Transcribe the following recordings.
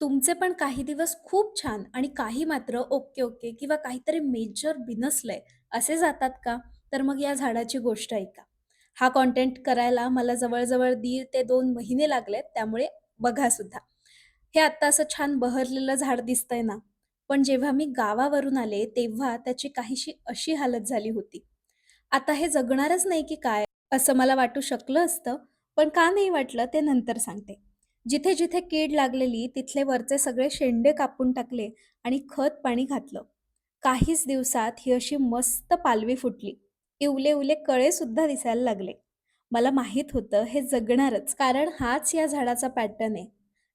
तुमचे पण काही दिवस खूप छान आणि काही मात्र ओके, ओके किंवा काहीतरी मेजर बिनसलंय असे जातात का? तर मग या झाडाची गोष्ट ऐका. हा कंटेंट करायला मला जवळ-जवळ 1.5 ते 2 महिने लागलेत. त्यामुळे बघा सुद्धा. हे आत्ता असं छान बहरलेलं झाड दिसतंय ना, पण जेव्हा मी गावावरून आले तेव्हा त्याची काहीशी अशी हालत झाली होती. आता हे जगणारच नाही की काय? असं मला वाटू शकलं असतं, पण का नाही वाटलं ते नंतर सांगते. जिथे-जिथे कीड लागलेली तिथले वरचे सगळे शेंडे कापून टाकले आणि खत-पाणी घातलं. काहीच दिवसात ही अशी मस्त पालवी फुटली. इवले-इवले कळेसुद्धा दिसायला लागले. मला माहीत होतं हे जगणारच, कारण हाच या झाडाचा पॅटर्न आहे.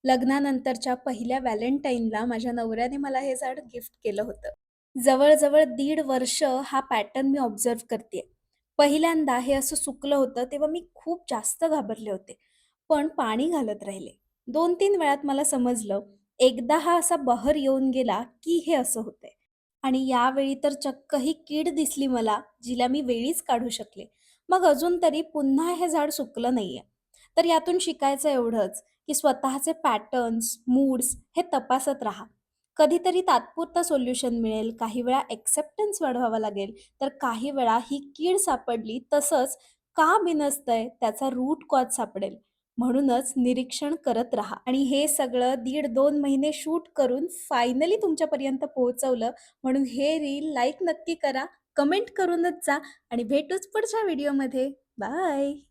लग्नानंतरच्या पहिल्या व्हॅलेंटाईनला माझ्या नवऱ्याने मला हे झाड गिफ्ट केलं होतं. जवळ-जवळ 1.5 वर्ष हा पॅटर्न मी ऑब्झर्व्ह करतेय. पहिल्यांदा हे असं सुकलं होतं तेव्हा मी खूप जास्त घाबरले होते. पण पाणी घालत राहिले. 2-3 वेळात मला समजलं, एकदा हा असा बहर येऊन गेला, की हे असं होतंय. आणि यावेळी तर चक्क ही कीड दिसली मला, जिला मी वेळीच काढू शकले. मग अजून तरी पुन्हा हे झाड सुकलं नाहीये. तर यातून शिकायचं एवढंच, की स्वतःचे पॅटर्न्स, मूड्स हे तपासत राहा. कधीतरी तात्पुरतं सोल्युशन मिळेल, काही वेळा एक्सेप्टन्स वाढवावा लागेल, तर काही वेळा ही कीड सापडली तसंच का बिनसतंय त्याचा रूट कॉज सापडेल. म्हणूनच निरीक्षण करत राहा आणि हे सगळं 1.5-2 महिने शूट करून फायनली तुमच्यापर्यंत पोहोचवलं. म्हणून हे रील लाईक नक्की करा, कमेंट करूनच जा आणि भेटूच पुढच्या व्हिडिओमध्ये. बाय.